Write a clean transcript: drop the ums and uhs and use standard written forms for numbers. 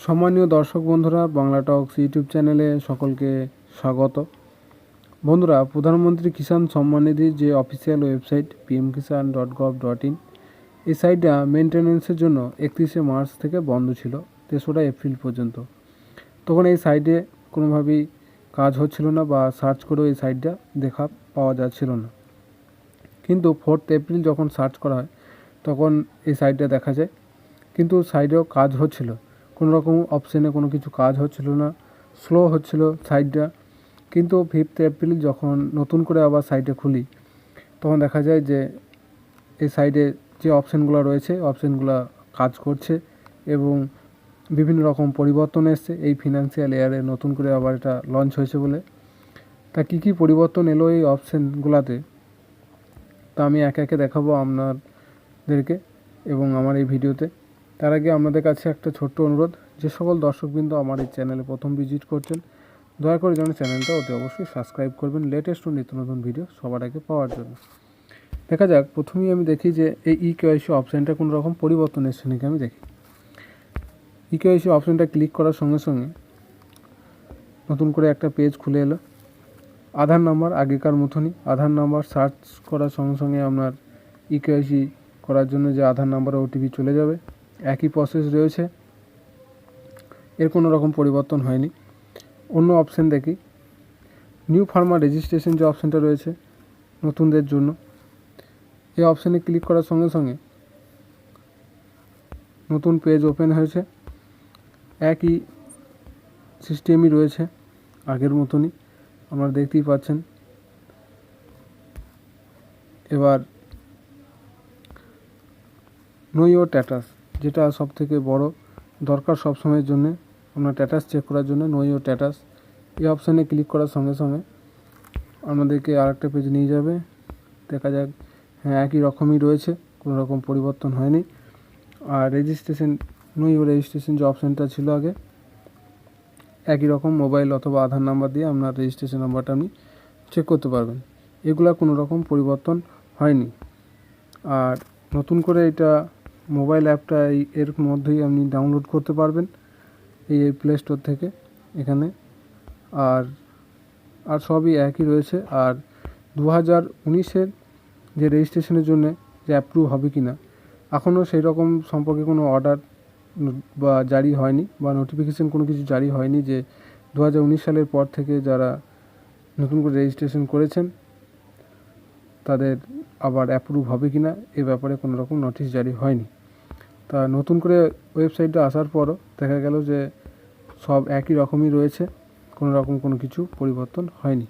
সম্মানীয় দর্শক বন্ধুরা, বাংলা টক্স ইউটিউব চ্যানেলে সকলকে স্বাগত। বন্ধুরা, প্রধানমন্ত্রী কিষাণ সম্মান নিধির যে অফিসিয়াল ওয়েবসাইট pmkisan.gov.in, এই সাইটটা মেনটেন্যান্সের জন্য 31শে মার্চ থেকে বন্ধ ছিল 3রা এপ্রিল পর্যন্ত। তখন এই সাইটে কোনোভাবেই কাজ হচ্ছিল না বা সার্চ করেও এই সাইটটা পাওয়া যাচ্ছিল না। কিন্তু 4 এপ্রিল যখন সার্চ করা হয় তখন এই সাইটটা দেখা যায়, কিন্তু সাইটেও কাজ হচ্ছিল। কোনো রকম অপশানে কোনো কিছু কাজ হচ্ছিল না, স্লো হচ্ছিল সাইটটা। কিন্তু 5 এপ্রিল যখন নতুন করে আবার সাইটে খুলি তখন দেখা যায় যে এই সাইটে যে অপশানগুলো রয়েছে অপশানগুলো কাজ করছে এবং বিভিন্ন রকম পরিবর্তন এসছে এই ফিনান্সিয়াল ইয়ারে নতুন করে আবার এটা লঞ্চ হয়েছে বলে। তা কী কী পরিবর্তন এলো এই অপশানগুলোতে তা আমি একে একে দেখাবো আপনাদেরকে এবং আমার এই ভিডিওতে। তার আগে আপনাদের কাছে একটা ছোট্ট অনুরোধ, যে সকল দর্শকবৃন্দ আমার এই চ্যানেলে প্রথম ভিজিট করছেন দয়া করে যেন চ্যানেলটা অতি অবশ্যই সাবস্ক্রাইব করবেন লেটেস্ট ও নিত্য নতুন ভিডিও সবার আগে পাওয়ার জন্য। দেখা যাক, প্রথমেই আমি দেখি যে এই ইকেওয়াইসি অপশানটা কোনো রকম পরিবর্তন এসছে নাকি। আমি দেখি ইকেওয়াইসি অপশানটা ক্লিক করার সঙ্গে সঙ্গে নতুন করে একটা পেজ খুলে এলো। আধার নাম্বার আগেকার মতনই, আধার নাম্বার সার্চ করার সঙ্গে সঙ্গে আপনার ইকেওয়াইসি করার জন্য যে আধার নাম্বার ওটিপি চলে যাবে, একই প্রসেস রয়েছে, এর কোনো রকম পরিবর্তন হয়নি। অন্য অপশান দেখি, নিউ ফার্মার রেজিস্ট্রেশন যে অপশানটা রয়েছে নতুনদের জন্য, এই অপশানে ক্লিক করার সঙ্গে সঙ্গে নতুন পেজ ওপেন হয়েছে। একই সিস্টেমই রয়েছে আগের মতনই, আপনারা দেখতেই পাচ্ছেন। এবার নো ইওর স্ট্যাটাস, যেটা সব থেকে বড় দরকার সবসময়ের জন্যে, আপনার স্ট্যাটাস চেক করার জন্য নো ইওর স্ট্যাটাস এই অপশানে ক্লিক করার সঙ্গে সঙ্গে আমাদেরকে আরেকটা পেজ নিয়ে যাবে। দেখা যাক, হ্যাঁ একই রকমই রয়েছে, কোনো রকম পরিবর্তন হয়নি। আর রেজিস্ট্রেশন, নো ইওর রেজিস্ট্রেশন যে অপশানটা ছিল আগে, একই রকম মোবাইল অথবা আধার নাম্বার দিয়ে আপনার রেজিস্ট্রেশন নাম্বারটা আপনি চেক করতে পারবেন। এগুলা কোনো রকম পরিবর্তন হয়নি। আর নতুন করে এটা মোবাইল অ্যাপটা এর মধ্যেই আপনি ডাউনলোড করতে পারবেন এই প্লে স্টোর থেকে এখানে। আর সবই একই রয়েছে। আর 2019-এর যে রেজিস্ট্রেশনের জন্য যে অ্যাপ্রুভ হবে কি না এখনও সেই রকম সম্পর্কে কোনো অর্ডার বা জারি হয়নি বা নোটিফিকেশান কোনো কিছু জারি হয়নি যে 2019 সালের পর থেকে যারা নতুন করে রেজিস্ট্রেশন করেছেন তাদের আবার অ্যাপ্রুভ হবে কি না এ ব্যাপারে কোনো রকম নোটিশ জারি হয়নি। তা নতুন করে ওয়েবসাইটটা আসার পরও দেখা গেল যে সব একই রকমই রয়েছে, কোনো রকম কোনো কিছু পরিবর্তন হয়নি।